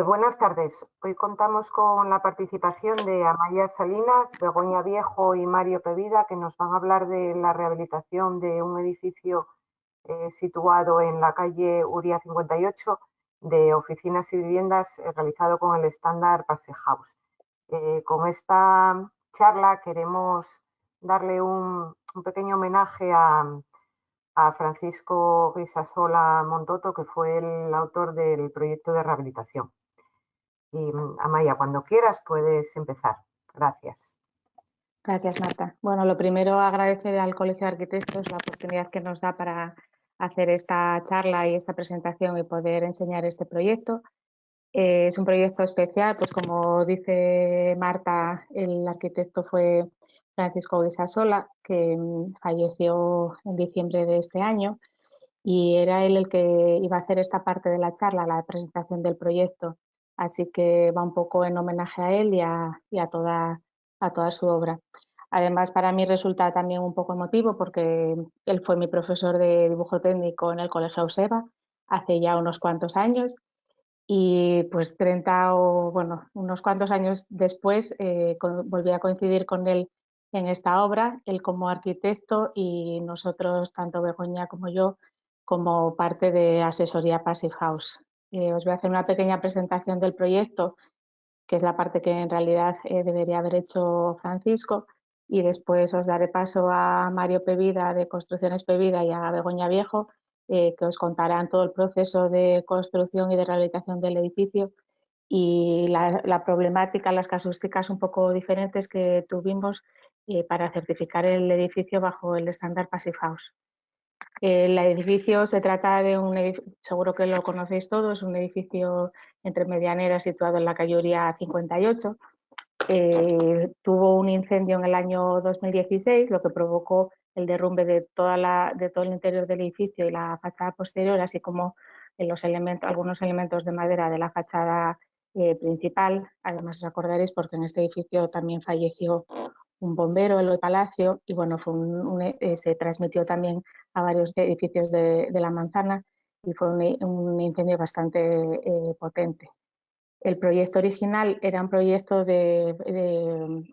Buenas tardes. Hoy contamos con la participación de Amaya Salinas, Begoña Viejo y Mario Pevida, que nos van a hablar de la rehabilitación de un edificio situado en la calle Uría 58 de oficinas y viviendas realizado con el estándar Passage House. Con esta charla queremos darle un pequeño homenaje a Francisco Guisasola Montoto, que fue el autor del proyecto de rehabilitación. Y Amaya, cuando quieras puedes empezar. Gracias. Gracias, Marta. Bueno, lo primero, agradecer al Colegio de Arquitectos la oportunidad que nos da para hacer esta charla y esta presentación y poder enseñar este proyecto. Es un proyecto especial, pues como dice Marta, el arquitecto fue Francisco Guisasola, que falleció en diciembre de este año, y era él el que iba a hacer esta parte de la charla, la presentación del proyecto. Así que va un poco en homenaje a él y a toda su obra. Además, para mí resulta también un poco emotivo porque él fue mi profesor de dibujo técnico en el Colegio Euseba hace ya unos cuantos años, y pues unos cuantos años después volví a coincidir con él en esta obra, él como arquitecto y nosotros, tanto Begoña como yo, como parte de asesoría Passage House. Os voy a hacer una pequeña presentación del proyecto, que es la parte que en realidad debería haber hecho Francisco, y después os daré paso a Mario Pevida de Construcciones Pevida y a Begoña Viejo, que os contarán todo el proceso de construcción y de rehabilitación del edificio y la problemática, las casuísticas un poco diferentes que tuvimos para certificar el edificio bajo el estándar Passage House. El edificio se trata de un edificio, seguro que lo conocéis todos, un edificio entre medianeras situado en la calle Uría 58. Tuvo un incendio en el año 2016, lo que provocó el derrumbe de todo el interior del edificio y la fachada posterior, así como algunos elementos de madera de la fachada principal. Además, os acordaréis porque en este edificio también falleció un bombero, Eloy Palacio, y bueno, se transmitió también a varios edificios de la manzana y fue un incendio bastante potente. El proyecto original era un proyecto de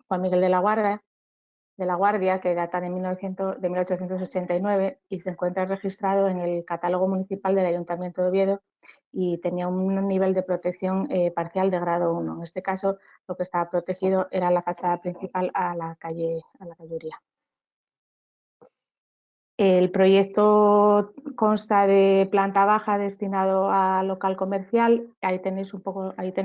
Juan Miguel de la Guardia, que data de 1889 y se encuentra registrado en el catálogo municipal del Ayuntamiento de Oviedo, y tenía un nivel de protección parcial de grado 1. En este caso, lo que estaba protegido era la fachada principal a la calle Uría. El proyecto consta de planta baja destinado a local comercial, ahí tenéis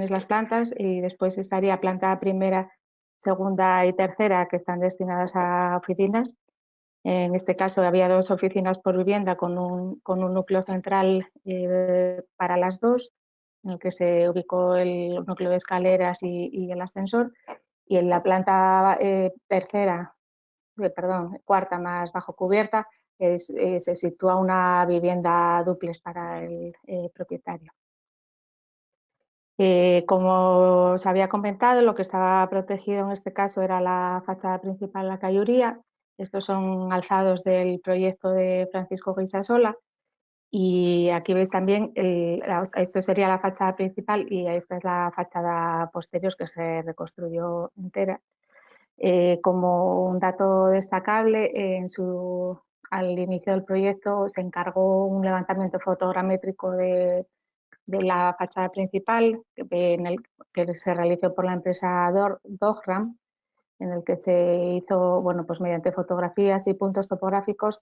las plantas, y después estaría planta primera, segunda y tercera, que están destinadas a oficinas. En este caso había 2 oficinas por vivienda con un núcleo central para las 2, en el que se ubicó el núcleo de escaleras y el ascensor, y en la planta cuarta más bajo cubierta se sitúa una vivienda dúplex para el propietario. Como os había comentado, lo que estaba protegido en este caso era la fachada principal, la calle Uría. Estos son alzados del proyecto de Francisco Guisasola, y aquí veis también, esto sería la fachada principal y esta es la fachada posterior, que se reconstruyó entera. Como un dato destacable, al inicio del proyecto se encargó un levantamiento fotogramétrico de la fachada principal, que se realizó por la empresa Dogram, en el que se hizo, pues mediante fotografías y puntos topográficos,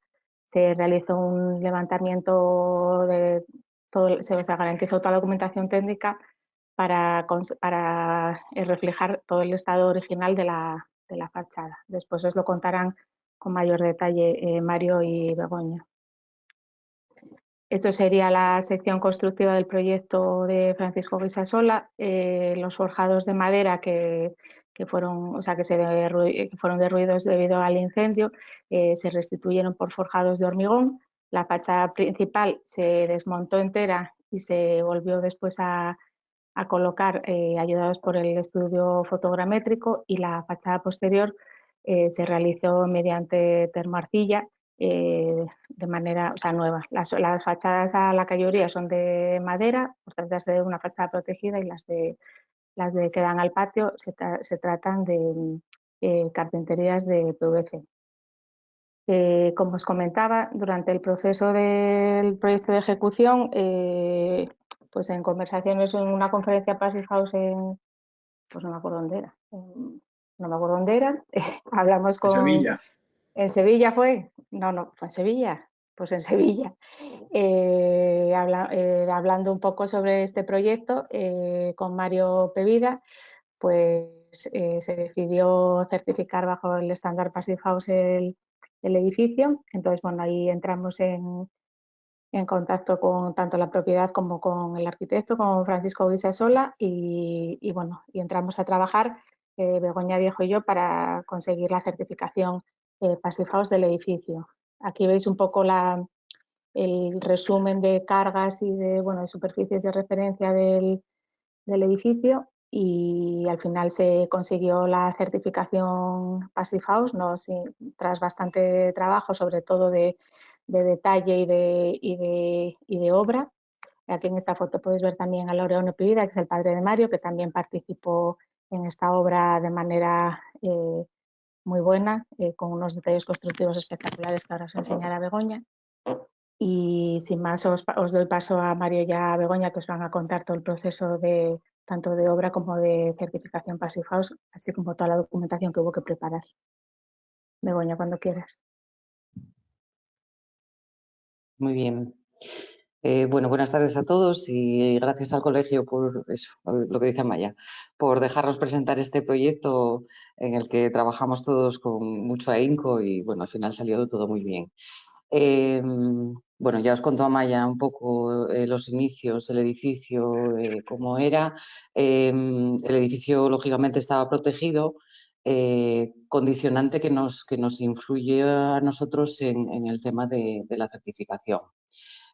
se realizó un levantamiento se garantizó toda la documentación técnica para reflejar todo el estado original de la fachada. Después os lo contarán con mayor detalle Mario y Begoña. Esto sería la sección constructiva del proyecto de Francisco Guisasola. Los forjados de madera que fueron derruidos debido al incendio se restituyeron por forjados de hormigón. La fachada principal se desmontó entera y se volvió después a colocar, ayudados por el estudio fotogramétrico, y la fachada posterior se realizó mediante termoarcilla de manera, o sea, nueva. Las fachadas a la calle Uría son de madera, por tratarse de una fachada protegida, y las que dan al patio se tratan de carpinterías de PVC. Como os comentaba, durante el proceso del proyecto de ejecución, pues en conversaciones en una conferencia Passive House pues no me acuerdo dónde era, no me acuerdo dónde era, hablamos con... ¿En Sevilla? ¿En Sevilla fue? No, ¿fue en Sevilla? Pues en Sevilla. Hablando un poco sobre este proyecto con Mario Pevida, pues se decidió certificar bajo el estándar Passive House el edificio. Entonces, bueno, ahí entramos en contacto con tanto la propiedad como con el arquitecto, con Francisco Guisasola, y bueno, y entramos a trabajar Begoña Viejo y yo para conseguir la certificación Passive House del edificio. Aquí veis un poco el resumen de cargas y de superficies de referencia del edificio, y al final se consiguió la certificación Passive House, ¿no? Sí, tras bastante trabajo, sobre todo de detalle y de obra. Aquí en esta foto podéis ver también a Laureano Pivida, que es el padre de Mario, que también participó en esta obra de manera muy buena, con unos detalles constructivos espectaculares que ahora os enseñará Begoña. Y sin más, os doy paso a Mario y a Begoña, que os van a contar todo el proceso tanto de obra como de certificación Passive House, así como toda la documentación que hubo que preparar. Begoña, cuando quieras. Muy bien. Bueno, buenas tardes a todos y gracias al colegio por eso, lo que dice Amaya, por dejarnos presentar este proyecto en el que trabajamos todos con mucho ahínco y bueno, al final salió todo muy bien. Bueno, ya os contó Amaya un poco los inicios, el edificio, cómo era. El edificio lógicamente estaba protegido, condicionante que nos influye a nosotros en el tema de la certificación.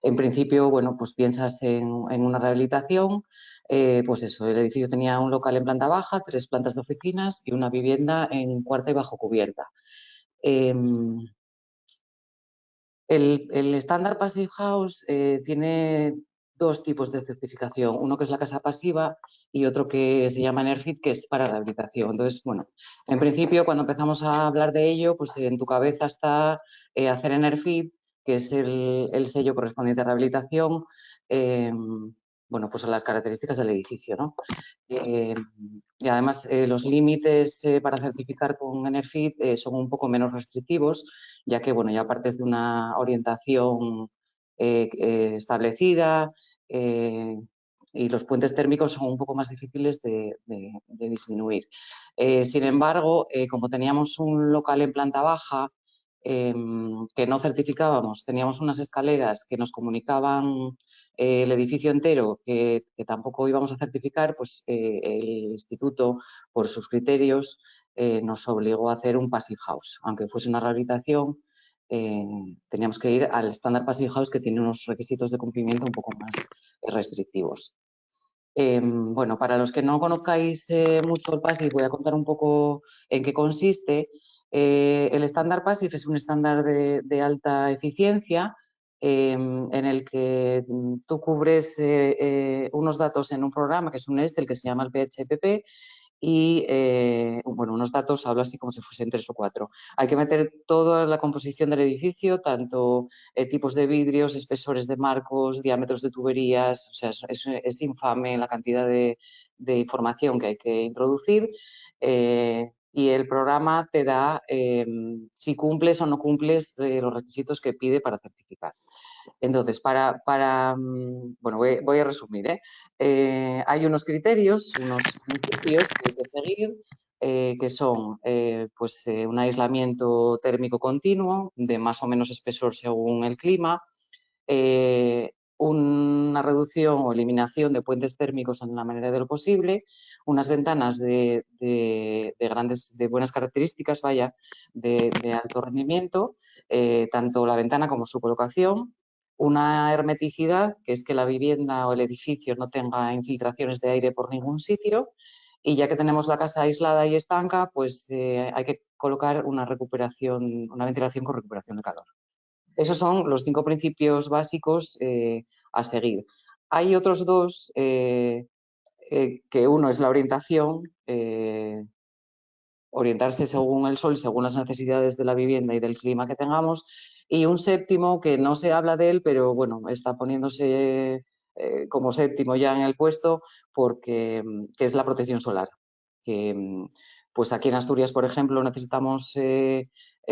En principio, bueno, pues piensas en una rehabilitación, pues eso, el edificio tenía un local en planta baja, 3 plantas de oficinas y una vivienda en cuarta y bajo cubierta. El estándar Passive House tiene 2 tipos de certificación, uno que es la casa pasiva y otro que se llama Enerfit, que es para rehabilitación. Entonces, bueno, en principio cuando empezamos a hablar de ello, pues en tu cabeza está hacer Enerfit, que es el sello correspondiente a rehabilitación, bueno, pues a las características del edificio, ¿no? Y además los límites para certificar con Enerfit son un poco menos restrictivos, ya que bueno, ya partes de una orientación establecida y los puentes térmicos son un poco más difíciles de disminuir. Sin embargo, como teníamos un local en planta baja que no certificábamos, teníamos unas escaleras que nos comunicaban el edificio entero que tampoco íbamos a certificar, pues el instituto, por sus criterios, nos obligó a hacer un Passive House. Aunque fuese una rehabilitación, teníamos que ir al estándar Passive House, que tiene unos requisitos de cumplimiento un poco más restrictivos. Bueno, para los que no conozcáis mucho el Passive, voy a contar un poco en qué consiste. El estándar Passive es un estándar de alta eficiencia en el que tú cubres unos datos en un programa que es un Excel que se llama el PHPP y bueno, unos datos, hablo así como si fuesen 3 o 4. Hay que meter toda la composición del edificio, tanto tipos de vidrios, espesores de marcos, diámetros de tuberías, o sea, es infame la cantidad de información que hay que introducir. Y el programa te da si cumples o no cumples los requisitos que pide para certificar. Entonces, bueno, voy a resumir. Hay unos criterios, unos principios que hay que seguir, que son un aislamiento térmico continuo de más o menos espesor según el clima, una reducción o eliminación de puentes térmicos en la medida de lo posible, unas ventanas de buenas características, de alto rendimiento, tanto la ventana como su colocación, una hermeticidad, que es que la vivienda o el edificio no tenga infiltraciones de aire por ningún sitio, y ya que tenemos la casa aislada y estanca, pues hay que colocar una ventilación con recuperación de calor. Esos son los 5 principios básicos a seguir. Hay otros 2, que uno es la orientación, orientarse según el sol, según las necesidades de la vivienda y del clima que tengamos, y un 7º que no se habla de él, pero bueno, está poniéndose como 7º ya en el puesto, porque que es la protección solar. Que, pues aquí en Asturias, por ejemplo, necesitamos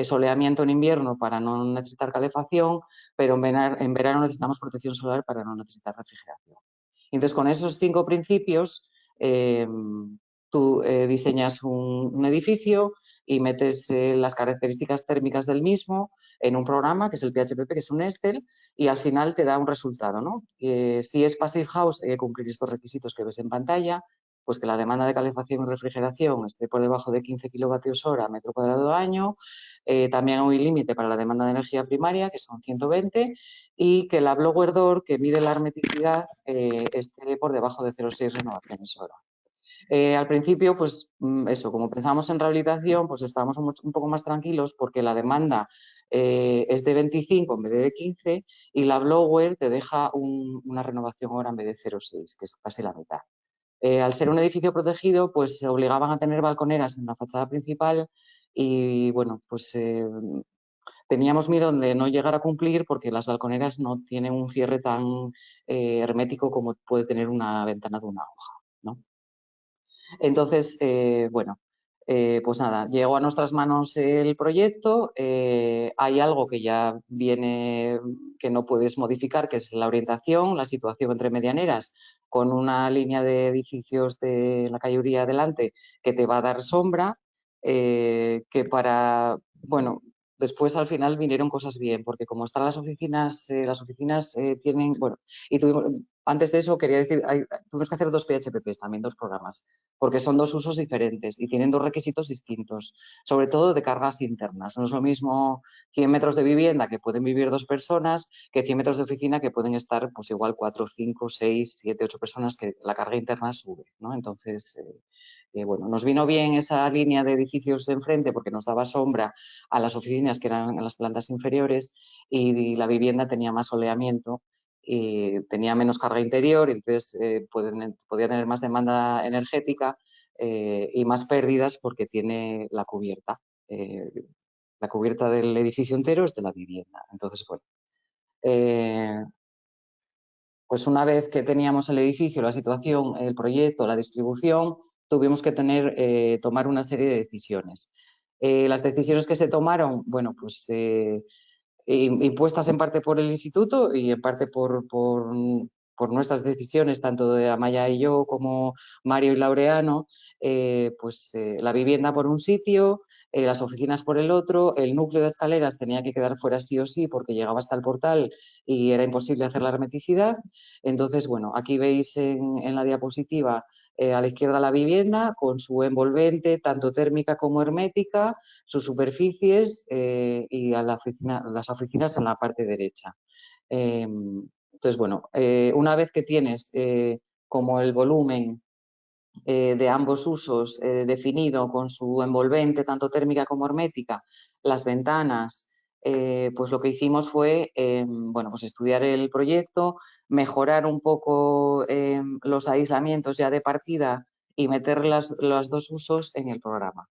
soleamiento en invierno para no necesitar calefacción, pero en verano necesitamos protección solar para no necesitar refrigeración. Entonces, con esos 5 principios, tú diseñas un edificio y metes las características térmicas del mismo en un programa, que es el PHPP, que es un Excel, y al final te da un resultado, ¿no? Si es Passive House, hay que cumplir estos requisitos que ves en pantalla, pues que la demanda de calefacción y refrigeración esté por debajo de 15 kilovatios hora metro cuadrado año, también hay un límite para la demanda de energía primaria, que son 120, y que la blower door, que mide la hermeticidad, esté por debajo de 0,6 renovaciones hora. Al principio, pues eso, como pensábamos en rehabilitación, pues estábamos un poco más tranquilos porque la demanda es de 25 en vez de 15 y la blower te deja una renovación hora en vez de 0,6, que es casi la mitad. Al ser un edificio protegido, pues se obligaban a tener balconeras en la fachada principal y, bueno, pues teníamos miedo de no llegar a cumplir porque las balconeras no tienen un cierre tan hermético como puede tener una ventana de una hoja, ¿no? Entonces, bueno, pues nada, llegó a nuestras manos el proyecto, hay algo que ya viene, que no puedes modificar, que es la orientación, la situación entre medianeras, con una línea de edificios de la calle Uría adelante que te va a dar sombra, que para, bueno, después al final vinieron cosas bien, porque como están las oficinas tienen, bueno, y antes de eso quería decir, tuvimos que hacer 2 PHPPs también, 2 programas, porque son 2 usos diferentes y tienen 2 requisitos distintos, sobre todo de cargas internas. No es lo mismo 100 metros de vivienda que pueden vivir 2 personas que 100 metros de oficina que pueden estar pues igual 4, 5, 6, 7, 8 personas, que la carga interna sube, ¿no? Entonces, bueno, nos vino bien esa línea de edificios de enfrente porque nos daba sombra a las oficinas que eran en las plantas inferiores y la vivienda tenía más soleamiento y tenía menos carga interior, entonces podía tener más demanda energética y más pérdidas porque tiene la cubierta. La cubierta del edificio entero es de la vivienda. Entonces, bueno, pues una vez que teníamos el edificio, la situación, el proyecto, la distribución, tuvimos que tomar una serie de decisiones. Las decisiones que se tomaron, bueno, pues impuestas en parte por el instituto y en parte por nuestras decisiones, tanto de Amaya y yo como Mario y Laureano, pues la vivienda por un sitio, las oficinas por el otro, el núcleo de escaleras tenía que quedar fuera sí o sí porque llegaba hasta el portal y era imposible hacer la hermeticidad. Entonces, bueno, aquí veis en la diapositiva a la izquierda la vivienda con su envolvente, tanto térmica como hermética, sus superficies y las oficinas en la parte derecha. Entonces, bueno, una vez que tienes como el volumen de ambos usos definido con su envolvente, tanto térmica como hermética, las ventanas, pues lo que hicimos fue bueno, pues estudiar el proyecto, mejorar un poco los aislamientos ya de partida y meter los 2 usos en el programa.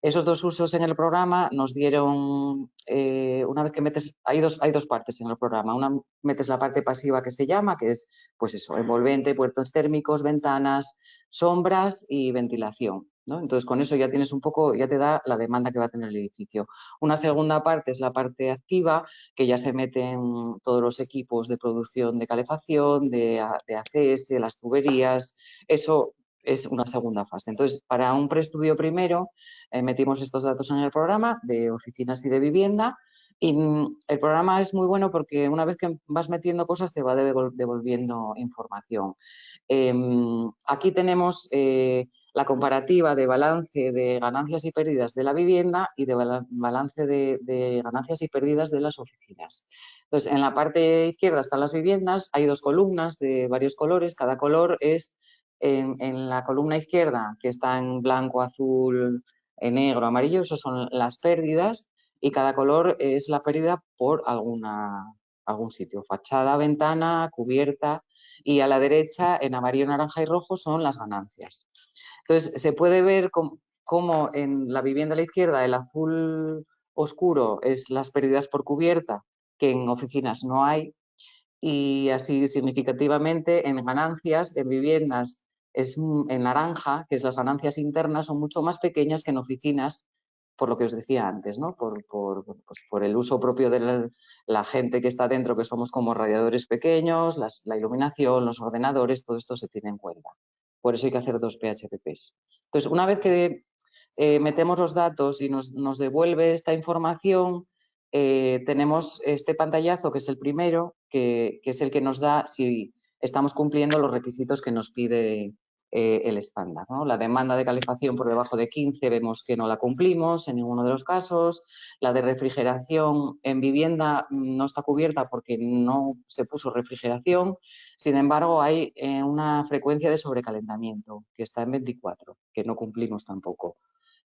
Esos 2 usos en el programa nos dieron, una vez que metes, hay dos partes en el programa. Una, metes la parte pasiva que se llama, que es, pues eso, envolvente, puertos térmicos, ventanas, sombras y ventilación, ¿no? Entonces, con eso ya tienes un poco, ya te da la demanda que va a tener el edificio. Una segunda parte es la parte activa, que ya se meten todos los equipos de producción de calefacción, de ACS, las tuberías, eso es una segunda fase. Entonces, para un preestudio primero, metimos estos datos en el programa de oficinas y de vivienda y el programa es muy bueno porque una vez que vas metiendo cosas te va devolviendo información. Aquí tenemos la comparativa de balance de ganancias y pérdidas de la vivienda y de balance de ganancias y pérdidas de las oficinas. Entonces, en la parte izquierda están las viviendas, hay 2 columnas de varios colores, cada color es en la columna izquierda, que está en blanco, azul, negro, amarillo, eso son las pérdidas, y cada color es la pérdida por algún sitio, fachada, ventana, cubierta, y a la derecha en amarillo, naranja y rojo son las ganancias. Entonces se puede ver cómo en la vivienda a la izquierda el azul oscuro es las pérdidas por cubierta, que en oficinas no hay, y así significativamente en ganancias, en viviendas es en naranja, que es las ganancias internas, son mucho más pequeñas que en oficinas, por lo que os decía antes, ¿no? Por el uso propio de la gente que está dentro, que somos como radiadores pequeños, la iluminación, los ordenadores, todo esto se tiene en cuenta. Por eso hay que hacer 2 PHPPs. Entonces, una vez que metemos los datos y nos devuelve esta información, tenemos este pantallazo, que es el primero, que es el que nos da si estamos cumpliendo los requisitos que nos pide el estándar, ¿no? La demanda de calefacción por debajo de 15 vemos que no la cumplimos en ninguno de los casos. La de refrigeración en vivienda no está cubierta porque no se puso refrigeración. Sin embargo, hay una frecuencia de sobrecalentamiento que está en 24, que no cumplimos tampoco.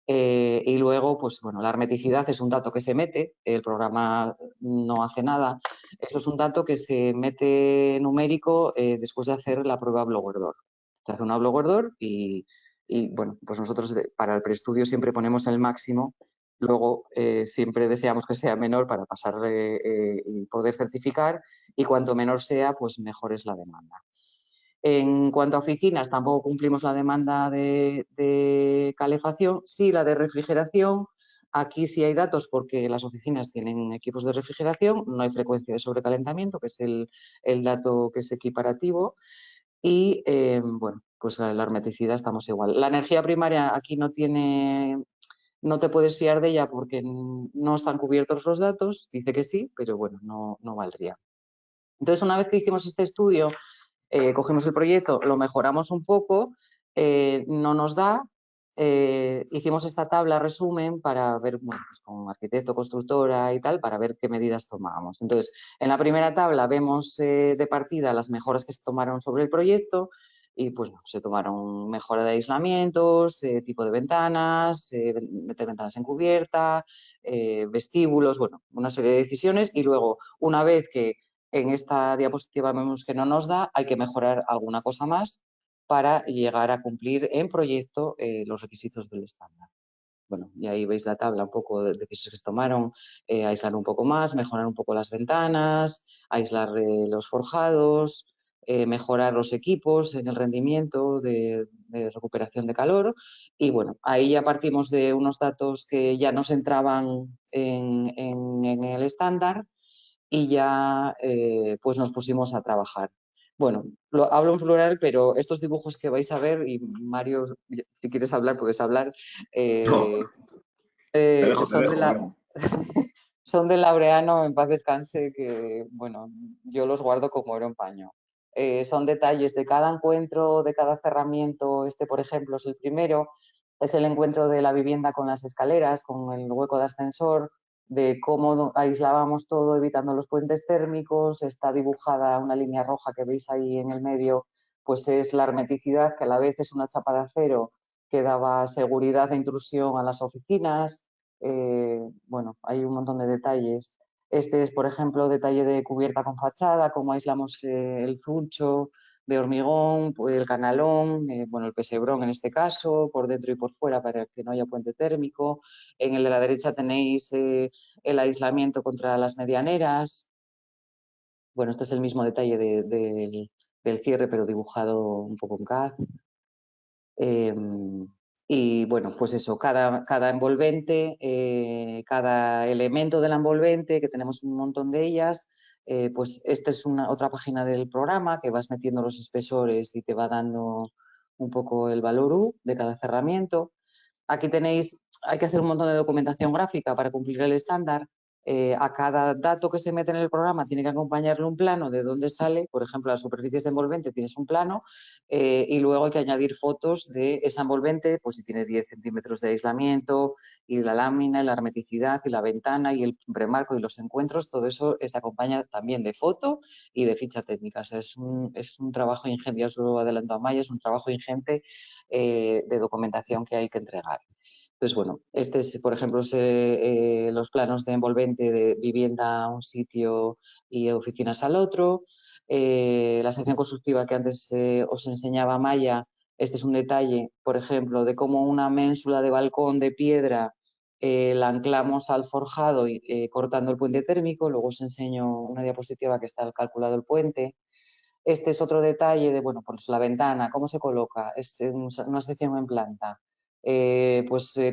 Y luego, pues bueno, la hermeticidad es un dato que se mete, el programa no hace nada. Eso es un dato que se mete numérico después de hacer la prueba Blower-Door. Se hace una Blower-Door y bueno, pues nosotros para el preestudio siempre ponemos el máximo, luego siempre deseamos que sea menor para pasar y poder certificar, y cuanto menor sea, pues mejor es la demanda. En cuanto a oficinas, tampoco cumplimos la demanda de calefacción, sí la de refrigeración. Aquí sí hay datos porque las oficinas tienen equipos de refrigeración, no hay frecuencia de sobrecalentamiento, que es el dato que es equiparativo. Y bueno, pues la hermeticidad estamos igual. La energía primaria aquí no te puedes fiar de ella porque no están cubiertos los datos, dice que sí, pero bueno, no valdría. Entonces, una vez que hicimos este estudio, cogimos el proyecto, lo mejoramos un poco, no nos da, hicimos esta tabla resumen para ver, bueno, pues con arquitecto, constructora y tal, para ver qué medidas tomábamos. Entonces, en la primera tabla vemos de partida las mejoras que se tomaron sobre el proyecto y pues se tomaron mejora de aislamientos, tipo de ventanas, meter ventanas en cubierta, vestíbulos, bueno, una serie de decisiones, y luego, una vez que en esta diapositiva vemos que no nos da, hay que mejorar alguna cosa más para llegar a cumplir en proyecto los requisitos del estándar. Bueno, y ahí veis la tabla un poco de decisiones que se tomaron, aislar un poco más, mejorar un poco las ventanas, aislar los forjados, mejorar los equipos en el rendimiento de recuperación de calor, y bueno, ahí ya partimos de unos datos que ya nos entraban en el estándar, y ya pues nos pusimos a trabajar. Bueno, hablo en plural, pero estos dibujos que vais a ver, y Mario, si quieres hablar, puedes hablar, son de Laureano, en paz descanse, que bueno, yo los guardo como oro en paño. Son detalles de cada encuentro, de cada cerramiento. Este, por ejemplo, es el primero, es el encuentro de la vivienda con las escaleras, con el hueco de ascensor, de cómo aislábamos todo evitando los puentes térmicos. Está dibujada una línea roja que veis ahí en el medio, pues es la hermeticidad, que a la vez es una chapa de acero que daba seguridad de intrusión a las oficinas. Bueno, hay un montón de detalles. Este es, por ejemplo, detalle de cubierta con fachada, cómo aislamos el zuncho de hormigón, pues el canalón, bueno, el pesebrón en este caso, por dentro y por fuera para que no haya puente térmico. En el de la derecha tenéis el aislamiento contra las medianeras. Bueno, este es el mismo detalle del cierre, pero dibujado un poco en CAD. Y bueno, pues eso, cada envolvente, cada elemento de la envolvente, que tenemos un montón de ellas, pues esta es otra página del programa que vas metiendo los espesores y te va dando un poco el valor U de cada cerramiento. Aquí tenéis, hay que hacer un montón de documentación gráfica para cumplir el estándar. A cada dato que se mete en el programa tiene que acompañarle un plano de dónde sale. Por ejemplo, las superficies de envolvente tienes un plano, y luego hay que añadir fotos de esa envolvente, pues si tiene 10 centímetros de aislamiento, y la lámina, y la hermeticidad, y la ventana, y el premarco, y los encuentros. Todo eso se acompaña también de foto y de ficha técnica. O sea, es un trabajo ingente, ya os lo adelanto a Maya, es un trabajo ingente de documentación que hay que entregar. Entonces, bueno, este es, por ejemplo, los planos de envolvente de vivienda a un sitio y oficinas al otro. La sección constructiva que antes os enseñaba Maya, este es un detalle, por ejemplo, de cómo una ménsula de balcón de piedra la anclamos al forjado cortando el puente térmico. Luego os enseño una diapositiva que está calculado el puente. Este es otro detalle de, bueno, pues la ventana, cómo se coloca, es una sección en planta.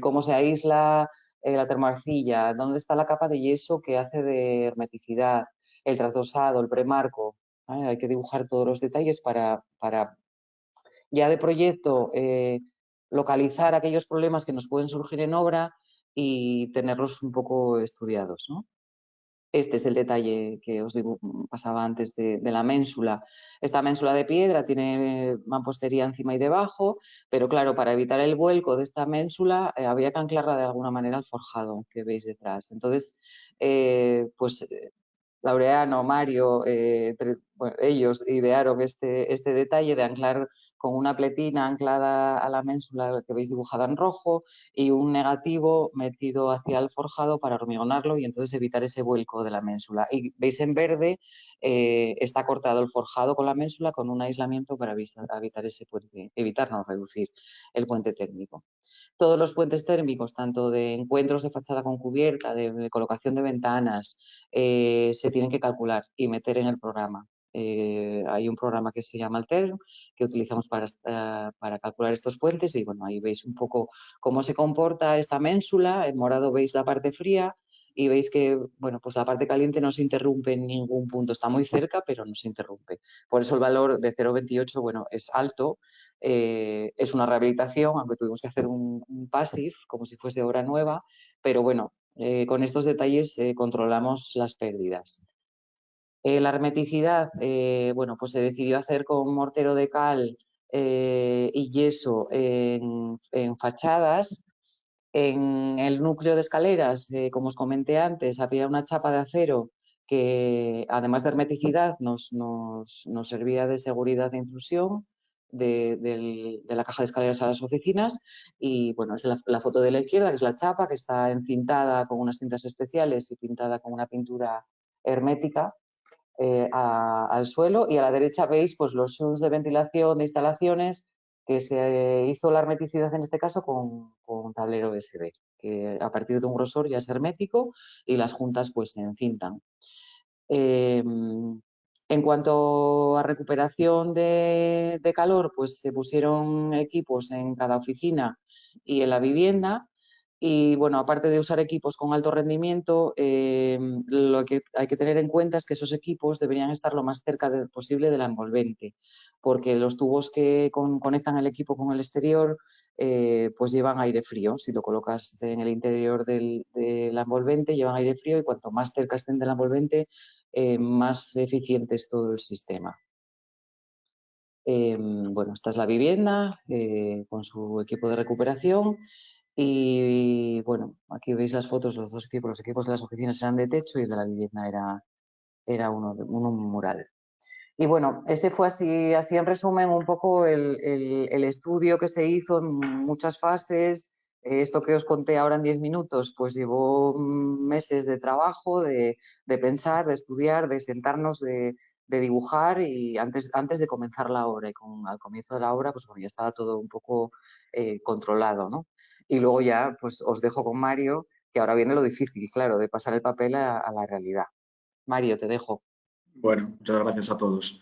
Cómo se aísla la termoarcilla, dónde está la capa de yeso que hace de hermeticidad, el trasdosado, el premarco. Hay que dibujar todos los detalles para ya de proyecto localizar aquellos problemas que nos pueden surgir en obra y tenerlos un poco estudiados, ¿no? Este es el detalle que os pasaba antes de la ménsula. Esta ménsula de piedra tiene mampostería encima y debajo, pero claro, para evitar el vuelco de esta ménsula había que anclarla de alguna manera al forjado que veis detrás. Entonces, Laureano, Mario, ellos idearon este detalle de anclar con una pletina anclada a la ménsula que veis dibujada en rojo y un negativo metido hacia el forjado para hormigonarlo y entonces evitar ese vuelco de la ménsula. Y veis en verde, está cortado el forjado con la ménsula con un aislamiento para evitar ese puente, reducir el puente térmico. Todos los puentes térmicos, tanto de encuentros de fachada con cubierta, de colocación de ventanas, se tienen que calcular y meter en el programa. Hay un programa que se llama Altern que utilizamos para calcular estos puentes y bueno, ahí veis un poco cómo se comporta esta ménsula. En morado veis la parte fría y veis que bueno, pues la parte caliente no se interrumpe en ningún punto, está muy cerca pero no se interrumpe. Por eso el valor de 0,28 bueno, es alto. Es una rehabilitación, aunque tuvimos que hacer un passive como si fuese obra nueva, pero bueno, con estos detalles controlamos las pérdidas. La hermeticidad, bueno, pues se decidió hacer con mortero de cal y yeso en fachadas. En el núcleo de escaleras, como os comenté antes, había una chapa de acero que, además de hermeticidad, nos servía de seguridad de intrusión de la caja de escaleras a las oficinas. Y bueno, es la foto de la izquierda, que es la chapa, que está encintada con unas cintas especiales y pintada con una pintura hermética al suelo. Y a la derecha veis pues, los shunts de ventilación de instalaciones que se hizo la hermeticidad en este caso con tablero USB, que a partir de un grosor ya es hermético y las juntas pues se encintan. En cuanto a recuperación de calor, pues se pusieron equipos en cada oficina y en la vivienda. Y bueno, aparte de usar equipos con alto rendimiento, lo que hay que tener en cuenta es que esos equipos deberían estar lo más cerca posible de la envolvente, porque los tubos que conectan el equipo con el exterior pues llevan aire frío. Si lo colocas en el interior de la envolvente, llevan aire frío y cuanto más cerca estén de la envolvente, más eficiente es todo el sistema. Bueno, esta es la vivienda con su equipo de recuperación. Y bueno, aquí veis las fotos, los dos equipos. Los equipos de las oficinas eran de techo y el de la vivienda era un mural. Y bueno, ese fue así en resumen un poco el estudio que se hizo en muchas fases. Esto que os conté ahora en 10 minutos, pues llevó meses de trabajo, de pensar, de estudiar, de sentarnos, de dibujar y antes de comenzar la obra. Y al comienzo de la obra, pues bueno, ya estaba todo un poco controlado, ¿no? Y luego ya, pues os dejo con Mario, que ahora viene lo difícil, claro, de pasar el papel a la realidad. Mario, te dejo. Bueno, muchas gracias a todos.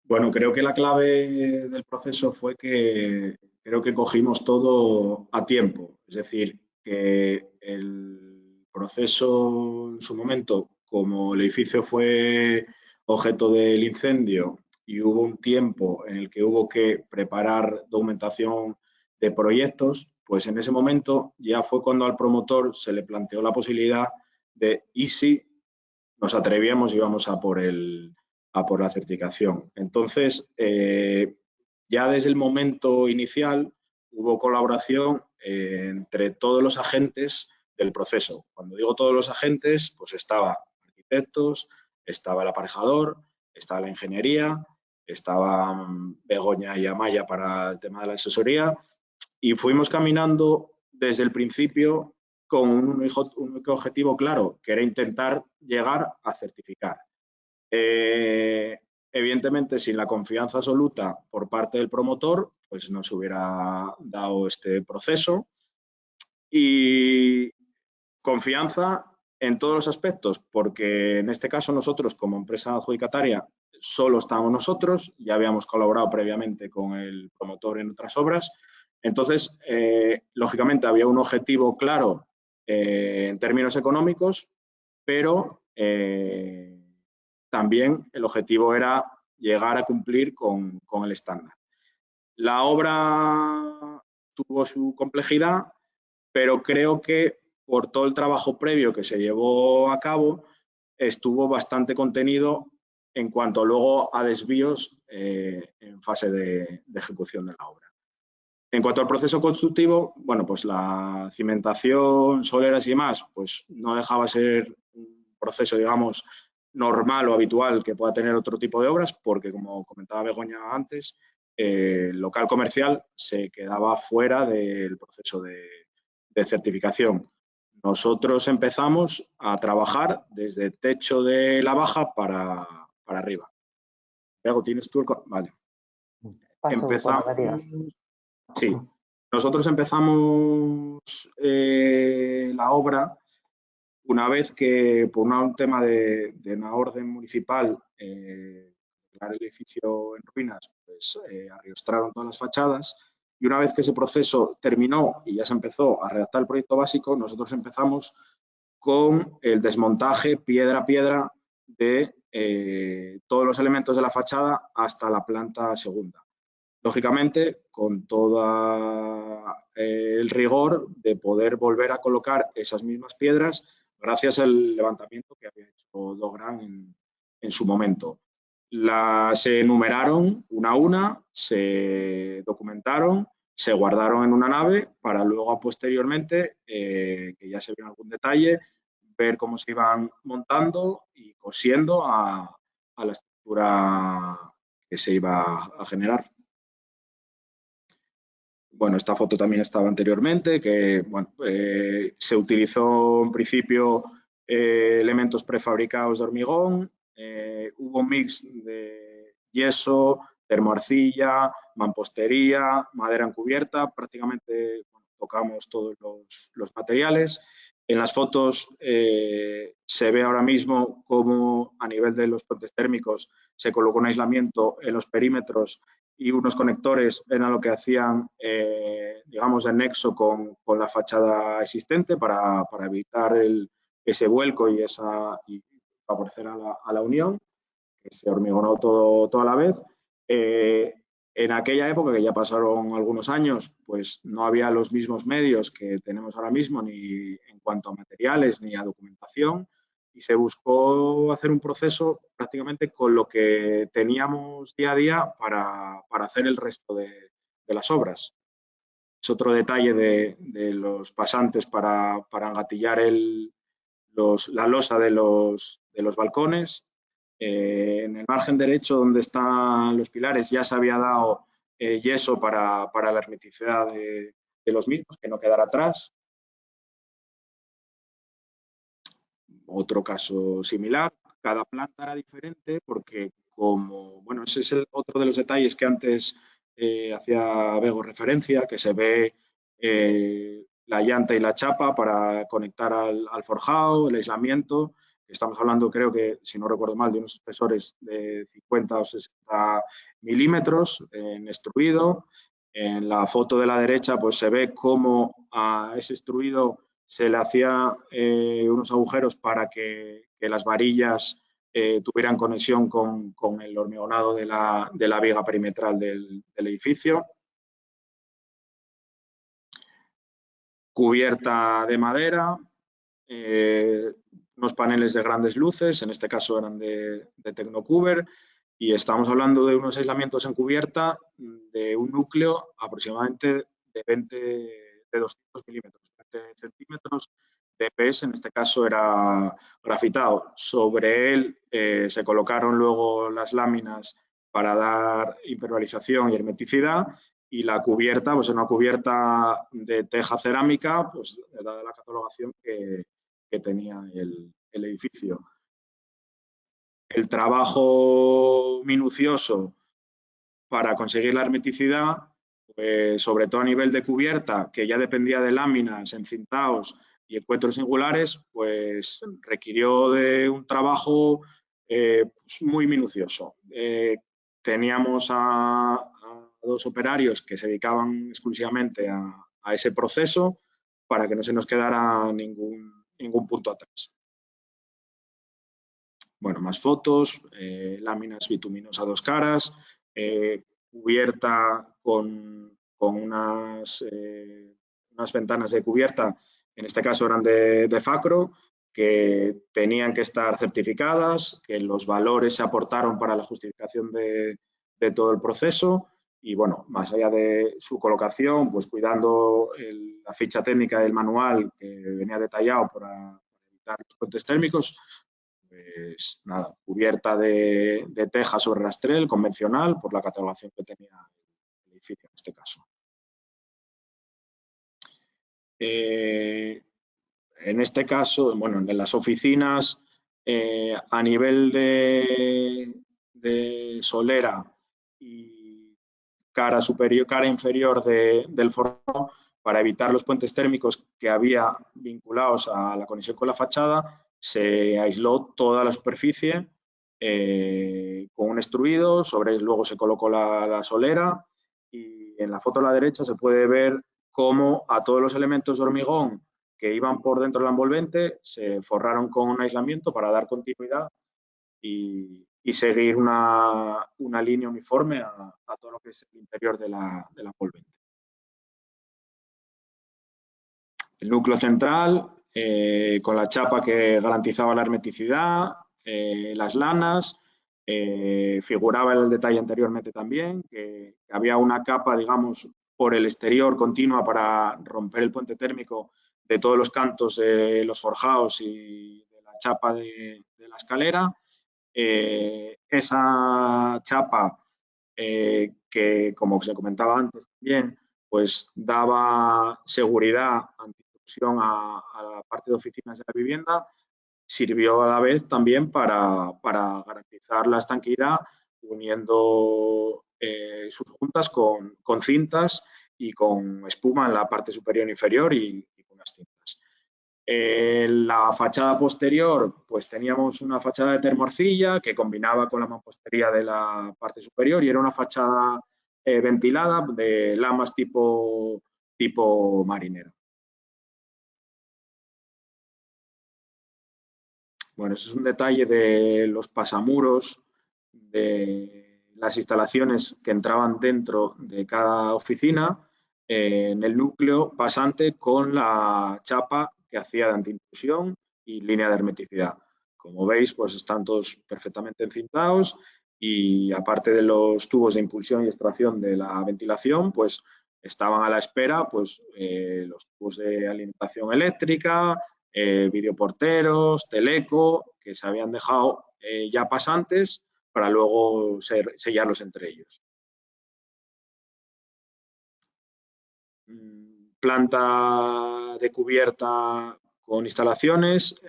Bueno, creo que la clave del proceso fue que creo que cogimos todo a tiempo. Es decir, que el proceso en su momento, como el edificio fue objeto del incendio y hubo un tiempo en el que hubo que preparar documentación de proyectos, pues en ese momento ya fue cuando al promotor se le planteó la posibilidad de ¿y si nos atrevíamos y íbamos a por la certificación? Entonces, ya desde el momento inicial hubo colaboración entre todos los agentes del proceso. Cuando digo todos los agentes, pues estaba arquitectos, estaba el aparejador, estaba la ingeniería, estaban Begoña y Amaya para el tema de la asesoría y fuimos caminando desde el principio con un único objetivo claro, que era intentar llegar a certificar. Evidentemente, sin la confianza absoluta por parte del promotor, pues no se hubiera dado este proceso. Y confianza en todos los aspectos, porque en este caso nosotros como empresa adjudicataria solo estábamos nosotros, ya habíamos colaborado previamente con el promotor en otras obras. Entonces, lógicamente había un objetivo claro en términos económicos, pero también el objetivo era llegar a cumplir con el estándar. La obra tuvo su complejidad, pero creo que por todo el trabajo previo que se llevó a cabo, estuvo bastante contenido en cuanto luego a desvíos en fase de ejecución de la obra. En cuanto al proceso constructivo, bueno, pues la cimentación, soleras y demás, pues no dejaba ser un proceso, digamos, normal o habitual que pueda tener otro tipo de obras, porque como comentaba Begoña antes, el local comercial se quedaba fuera del proceso de certificación. Nosotros empezamos a trabajar desde el techo de la baja para arriba. Bego, ¿tienes tú el...? Vale. Empezamos... Sí, nosotros empezamos la obra una vez que, por un tema de una orden municipal, el edificio en ruinas, pues arriostraron todas las fachadas, y una vez que ese proceso terminó y ya se empezó a redactar el proyecto básico, nosotros empezamos con el desmontaje piedra a piedra de todos los elementos de la fachada hasta la planta segunda. Lógicamente, con todo el rigor de poder volver a colocar esas mismas piedras gracias al levantamiento que había hecho Dogran en su momento. Se enumeraron una a una, se documentaron, se guardaron en una nave para luego posteriormente, que ya se vio algún detalle, ver cómo se iban montando y cosiendo a la estructura que se iba a generar. Bueno, esta foto también estaba anteriormente, que bueno, se utilizó en principio elementos prefabricados de hormigón, hubo un mix de yeso, termoarcilla, mampostería, madera encubierta, prácticamente bueno, tocamos todos los materiales. En las fotos se ve ahora mismo cómo a nivel de los puentes térmicos se colocó un aislamiento en los perímetros y unos conectores eran lo que hacían, digamos, de nexo con la fachada existente para evitar ese vuelco y favorecer a la unión, que se hormigonó todo a la vez. En aquella época, que ya pasaron algunos años, pues no había los mismos medios que tenemos ahora mismo, ni en cuanto a materiales ni a documentación, y se buscó hacer un proceso prácticamente con lo que teníamos día a día para hacer el resto de las obras. Es otro detalle de los pasantes para engatillar la losa de los balcones. En el margen derecho, donde están los pilares, ya se había dado yeso para la hermeticidad de los mismos, que no quedara atrás. Otro caso similar, cada planta era diferente porque bueno, ese es otro de los detalles que antes hacía Bego referencia, que se ve la llanta y la chapa para conectar al forjado, el aislamiento. Estamos hablando, creo que, si no recuerdo mal, de unos espesores de 50 o 60 milímetros en extruido. En la foto de la derecha pues se ve cómo a ese extruido se le hacía unos agujeros para que las varillas tuvieran conexión con el hormigonado de la viga perimetral del edificio. Cubierta de madera, unos paneles de grandes luces, en este caso eran de Tecnocuber, y estamos hablando de unos aislamientos en cubierta de un núcleo aproximadamente de 200 milímetros, 20 centímetros de EPS, en este caso era grafitado. Sobre él se colocaron luego las láminas para dar impermeabilización y hermeticidad, y la cubierta, pues una cubierta de teja cerámica, pues dada la catalogación que tenía el edificio. El trabajo minucioso para conseguir la hermeticidad, pues, sobre todo a nivel de cubierta, que ya dependía de láminas, encintados y encuentros singulares, pues requirió de un trabajo pues, muy minucioso. Teníamos a 2 operarios que se dedicaban exclusivamente a ese proceso para que no se nos quedara ningún punto atrás. Bueno, más fotos, láminas bituminosas a 2 caras, cubierta con unas ventanas de cubierta, en este caso eran de Facro, que tenían que estar certificadas, que los valores se aportaron para la justificación de todo el proceso y, bueno, más allá de su colocación, pues cuidando la ficha técnica del manual que venía detallado para evitar los puentes térmicos, pues nada, cubierta de teja sobre rastrel convencional por la catalogación que tenía el edificio en este caso. En este caso, bueno, en las oficinas, a nivel de solera y cara superior, cara inferior del forro, para evitar los puentes térmicos que había vinculados a la conexión con la fachada, se aisló toda la superficie con un extruido, luego se colocó la solera y en la foto a la derecha se puede ver cómo a todos los elementos de hormigón que iban por dentro del envolvente se forraron con un aislamiento para dar continuidad y seguir una línea uniforme a todo lo que es el interior de la envolvente. El núcleo central, con la chapa que garantizaba la hermeticidad, las lanas, figuraba en el detalle anteriormente también, que había una capa, digamos, por el exterior continua para romper el puente térmico de todos los cantos de los forjados y de la chapa de la escalera. Esa chapa, que como se comentaba antes también, pues daba seguridad antintrusión a la parte de oficinas de la vivienda, sirvió a la vez también para garantizar la estanqueidad uniendo sus juntas con cintas y con espuma en la parte superior e inferior y con las cintas. En la fachada posterior, pues teníamos una fachada de termorcilla que combinaba con la mampostería de la parte superior y era una fachada ventilada de lamas tipo marinero. Bueno, eso es un detalle de los pasamuros, de las instalaciones que entraban dentro de cada oficina, en el núcleo pasante con la chapa que hacía de antintrusión y línea de hermeticidad. Como veis, pues están todos perfectamente encintados y aparte de los tubos de impulsión y extracción de la ventilación, pues estaban a la espera pues, los tubos de alimentación eléctrica, videoporteros, teleco, que se habían dejado ya pasantes para luego sellarlos entre ellos. Planta de cubierta con instalaciones,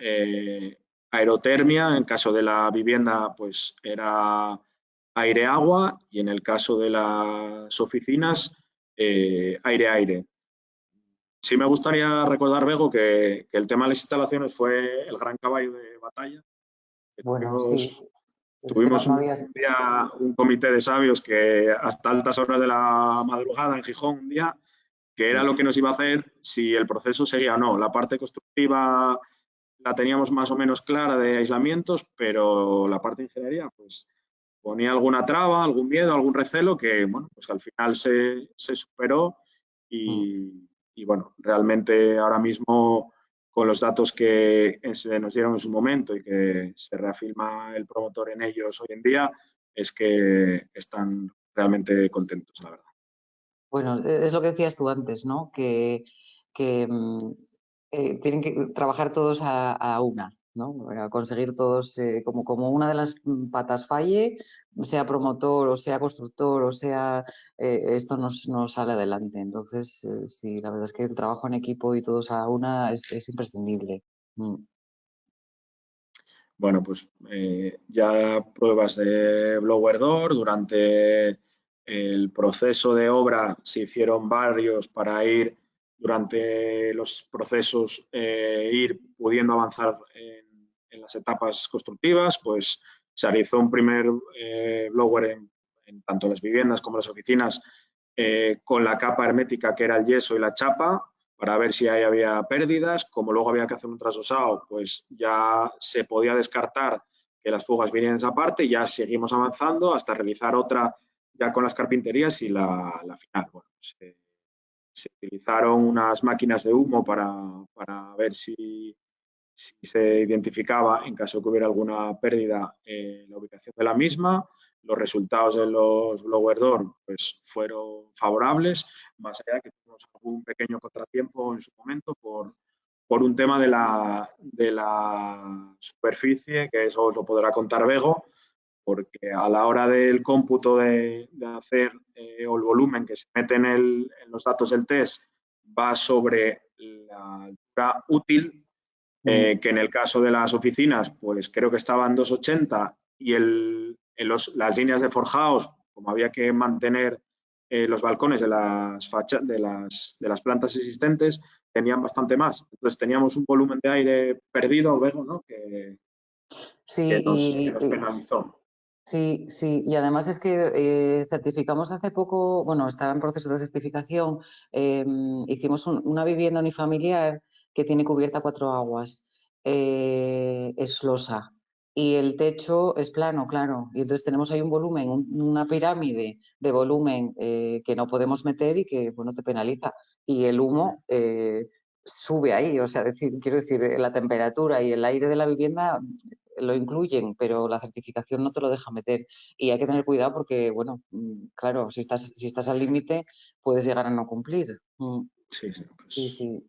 aerotermia, en caso de la vivienda pues era aire-agua y en el caso de las oficinas aire-aire. Sí me gustaría recordar, Bego, que el tema de las instalaciones fue el gran caballo de batalla. Bueno, sí. Tuvimos un comité de sabios que hasta altas horas de la madrugada en Gijón un día, que era lo que nos iba a hacer si el proceso seguía o no. La parte constructiva la teníamos más o menos clara de aislamientos, pero la parte de ingeniería pues ponía alguna traba, algún miedo, algún recelo que bueno, pues al final se superó y bueno, realmente ahora mismo con los datos que se nos dieron en su momento y que se reafirma el promotor en ellos hoy en día, es que están realmente contentos, la verdad. Bueno, es lo que decías tú antes, ¿no? Que tienen que trabajar todos a una. ¿no? A conseguir todos, como una de las patas falle, sea promotor o sea constructor o sea, esto no sale adelante. Entonces, sí, la verdad es que el trabajo en equipo y todos a una es imprescindible. Bueno, pues ya pruebas de blower door. Durante el proceso de obra se hicieron varios para ir, durante los procesos, ir pudiendo avanzar en las etapas constructivas. Pues se realizó un primer blower en tanto las viviendas como las oficinas con la capa hermética que era el yeso y la chapa, para ver si ahí había pérdidas. Como luego había que hacer un trasosado, pues ya se podía descartar que las fugas vinieran de esa parte, y ya seguimos avanzando hasta realizar otra ya con las carpinterías y la final. Bueno, pues, se utilizaron unas máquinas de humo para ver si se identificaba, en caso de que hubiera alguna pérdida, la ubicación de la misma. Los resultados de los blower door pues, fueron favorables, más allá de que tuvimos algún pequeño contratiempo en su momento por un tema de la superficie, que eso os lo podrá contar Bego, porque a la hora del cómputo de hacer o el volumen que se mete en los datos del test va sobre la altura útil, que en el caso de las oficinas, pues creo que estaban 2,80, y las líneas de forjados, como había que mantener los balcones de las plantas existentes, tenían bastante más. Entonces teníamos un volumen de aire perdido luego, ¿no? que Sí, nos penalizó. Sí, sí, y además es que certificamos hace poco, bueno, estaba en proceso de certificación, hicimos una vivienda unifamiliar que tiene cubierta a 4 aguas, es losa y el techo es plano, claro, y entonces tenemos ahí un volumen, una pirámide de volumen que no podemos meter y que, bueno, te penaliza, y el humo sube ahí, o sea, quiero decir, la temperatura y el aire de la vivienda lo incluyen, pero la certificación no te lo deja meter, y hay que tener cuidado porque, bueno, claro, si estás al límite puedes llegar a no cumplir. Sí, sí, pues... Sí.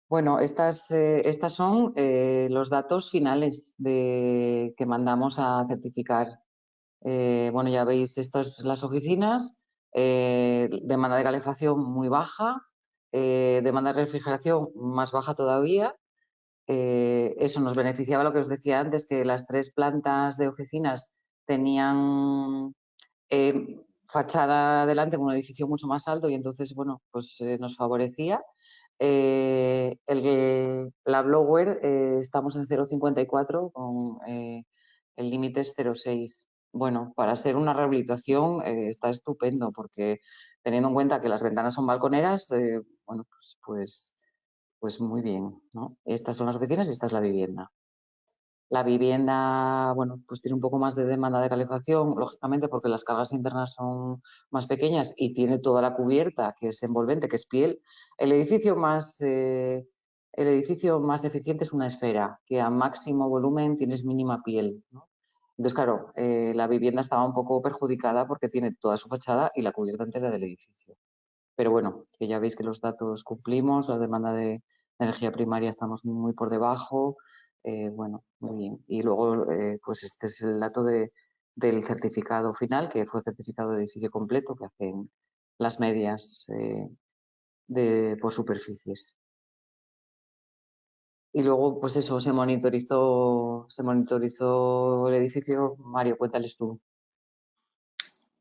Bueno, estas son los datos finales que mandamos a certificar. Bueno, ya veis, estas las oficinas, demanda de calefacción muy baja, demanda de refrigeración más baja todavía. Eso nos beneficiaba, lo que os decía antes, que las 3 plantas de oficinas tenían fachada delante con un edificio mucho más alto, y entonces, bueno, pues nos favorecía. La blower estamos en 0,54, con el límite es 0,6. Bueno, para ser una rehabilitación está estupendo, porque teniendo en cuenta que las ventanas son balconeras, bueno, pues muy bien, ¿no? Estas son las oficinas y esta es la vivienda. La vivienda, bueno, pues tiene un poco más de demanda de calefacción, lógicamente, porque las cargas internas son más pequeñas y tiene toda la cubierta, que es envolvente, que es piel. El edificio más eficiente es una esfera, que a máximo volumen tienes mínima piel, ¿no? Entonces, claro, la vivienda estaba un poco perjudicada porque tiene toda su fachada y la cubierta entera del edificio. Pero bueno, que ya veis que los datos cumplimos, la demanda de energía primaria estamos muy por debajo, bueno, muy bien. Y luego, pues este es el dato del certificado final, que fue certificado de edificio completo, que hacen las medias por superficies. Y luego, pues eso, se monitorizó el edificio. Mario, cuéntales tú.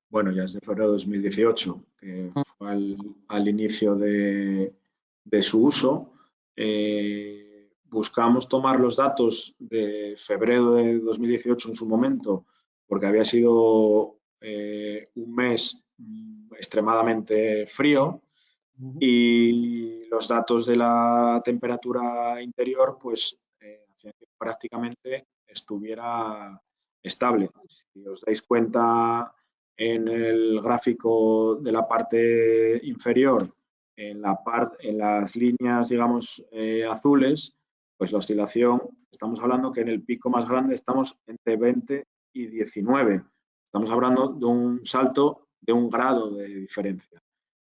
Bueno, ya desde febrero de 2018, que fue al inicio de su uso. Buscamos tomar los datos de febrero de 2018 en su momento, porque había sido un mes extremadamente frío, y los datos de la temperatura interior pues hacían que prácticamente estuviera estable. Si os dais cuenta, en el gráfico de la parte inferior, en las líneas, digamos, azules, pues la oscilación, estamos hablando que en el pico más grande estamos entre 20 y 19. Estamos hablando de un salto de 1 grado de diferencia.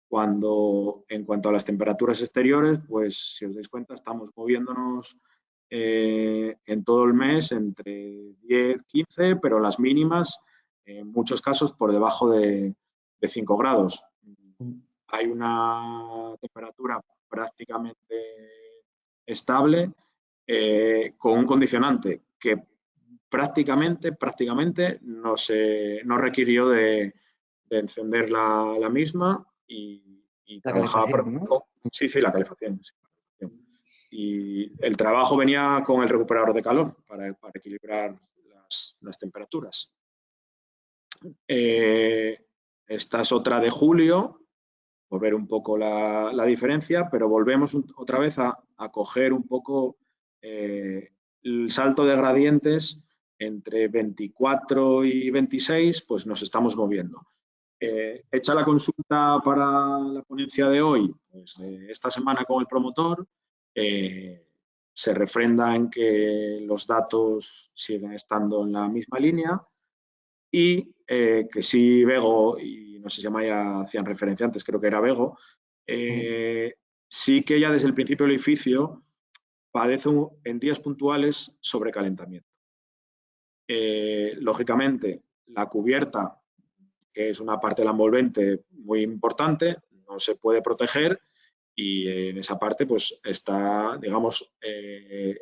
Cuando, en cuanto a las temperaturas exteriores, pues si os dais cuenta, estamos moviéndonos en todo el mes entre 10, 15, pero las mínimas en muchos casos por debajo de 5 grados. Hay una temperatura prácticamente estable con un condicionante que prácticamente no requirió de encender la misma y trabajaba. ¿No? Sí, la calefacción. Sí. Y el trabajo venía con el recuperador de calor para equilibrar las temperaturas. Esta es otra de julio, por ver un poco la diferencia, pero volvemos otra vez a coger un poco el salto de gradientes entre 24 y 26, pues nos estamos moviendo. Hecha la consulta para la ponencia de hoy, pues esta semana con el promotor, se refrenda en que los datos siguen estando en la misma línea y que sí Bego, y no sé si Amaya hacían referencia antes, creo que era Bego, sí que ya desde el principio del edificio padece en días puntuales sobrecalentamiento. Lógicamente, la cubierta, que es una parte de la envolvente muy importante, no se puede proteger y en esa parte pues está, digamos,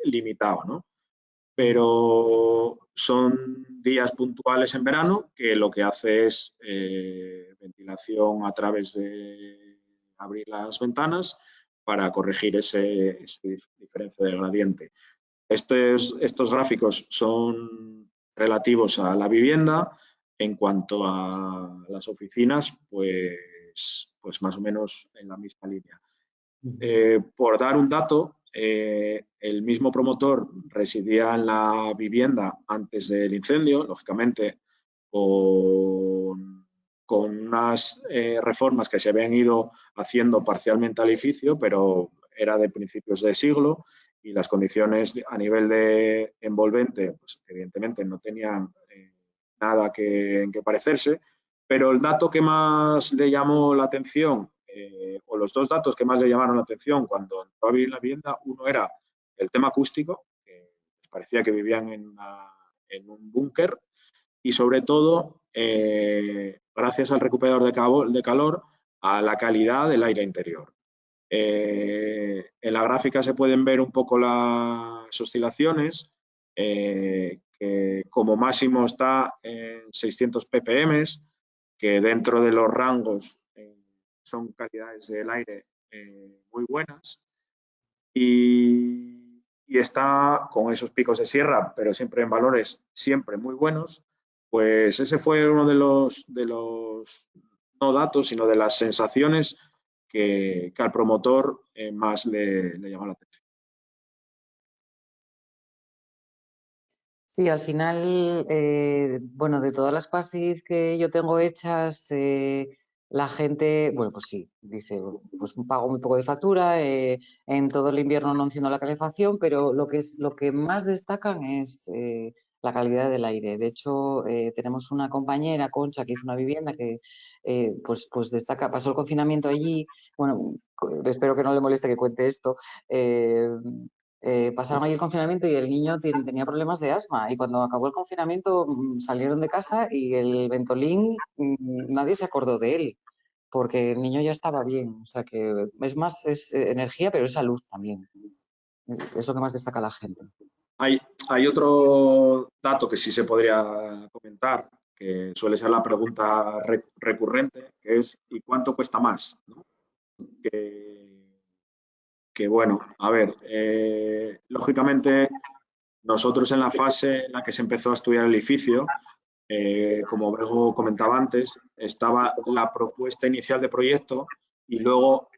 limitado, ¿no? Pero son días puntuales en verano que lo que hace es ventilación a través de abrir las ventanas para corregir ese diferencia de gradiente. Estos gráficos son relativos a la vivienda. En cuanto a las oficinas, pues más o menos en la misma línea. Por dar un dato, el mismo promotor residía en la vivienda antes del incendio, lógicamente con unas reformas que se habían ido haciendo parcialmente al edificio, pero era de principios de siglo y las condiciones a nivel de envolvente, pues evidentemente no tenían nada en que parecerse, pero el dato que más le llamó la atención, o los dos datos que más le llamaron la atención cuando entró a vivir en la vivienda, uno era el tema acústico, que parecía que vivían en un búnker, y sobre todo, gracias al recuperador de calor, a la calidad del aire interior. En la gráfica se pueden ver un poco las oscilaciones, que como máximo está en 600 ppm, que dentro de los rangos son calidades del aire muy buenas y está con esos picos de sierra, pero siempre en valores siempre muy buenos. Pues ese fue uno de los no datos, sino de las sensaciones que al promotor más le llamó la atención. Sí, al final, bueno, de todas las PASIV que yo tengo hechas, la gente, bueno, pues sí, dice, pues pago muy poco de factura, en todo el invierno no enciendo la calefacción, pero lo que más destacan es la calidad del aire. De hecho, tenemos una compañera, Concha, que hizo una vivienda que pues destaca, pasó el confinamiento allí, bueno, espero que no le moleste que cuente esto, pasaron ahí el confinamiento y el niño tenía problemas de asma y cuando acabó el confinamiento salieron de casa y el Ventolin nadie se acordó de él porque el niño ya estaba bien. O sea que es más es energía, pero es salud también. Es lo que más destaca la gente. Hay otro dato que sí se podría comentar, que suele ser la pregunta recurrente, que es ¿y cuánto cuesta más? ¿No? Que bueno, a ver, lógicamente nosotros en la fase en la que se empezó a estudiar el edificio, como Bego comentaba antes, estaba la propuesta inicial de proyecto y luego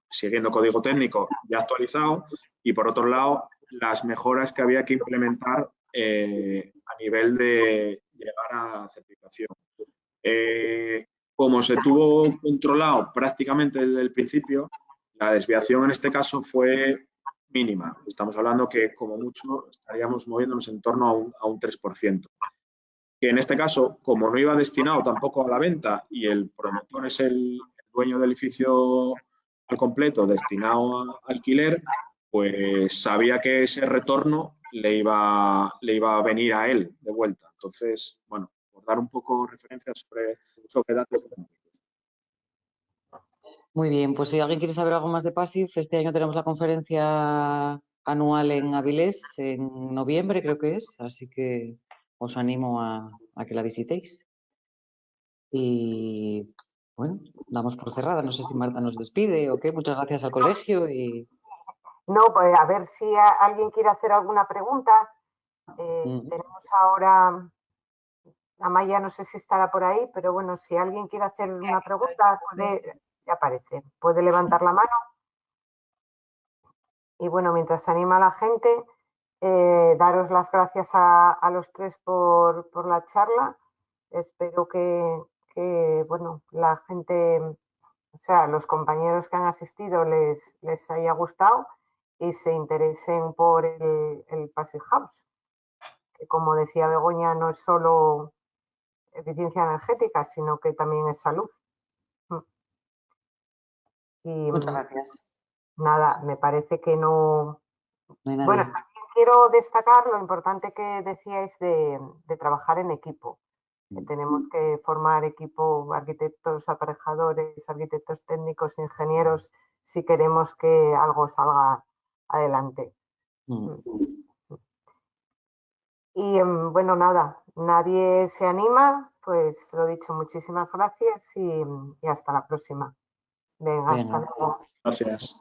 siguiendo código técnico ya actualizado y por otro lado las mejoras que había que implementar a nivel de llegar a certificación. Como se tuvo controlado prácticamente desde el principio, la desviación en este caso fue mínima. Estamos hablando que como mucho estaríamos moviéndonos en torno a un 3%. Que en este caso, como no iba destinado tampoco a la venta y el promotor es el dueño del edificio al completo destinado a alquiler, pues sabía que ese retorno le iba a venir a él de vuelta. Entonces, bueno, por dar un poco referencia sobre datos económicos. Muy bien, pues si alguien quiere saber algo más de PASIF, este año tenemos la conferencia anual en Avilés en noviembre, creo que es, así que os animo a que la visitéis. Y bueno, damos por cerrada. No sé si Marta nos despide o qué. Muchas gracias al colegio y... No, pues a ver si alguien quiere hacer alguna pregunta. Tenemos ahora, Amaya no sé si estará por ahí, pero bueno, si alguien quiere hacer una pregunta, ya aparece, puede levantar la mano. Y bueno, mientras se anima a la gente, daros las gracias a los tres por la charla. Espero que bueno, la gente, o sea, los compañeros que han asistido les haya gustado y se interesen por el Passive House, que como decía Begoña, no es solo eficiencia energética, sino que también es salud. Y muchas gracias. nada, me parece que no... No hay nadie. Bueno, también quiero destacar lo importante que decíais de trabajar en equipo. Que tenemos que formar equipo, arquitectos, aparejadores, arquitectos técnicos, ingenieros, si queremos que algo salga adelante. Y bueno, nada, nadie se anima, pues lo dicho, muchísimas gracias y hasta la próxima. Venga, hasta luego. Gracias.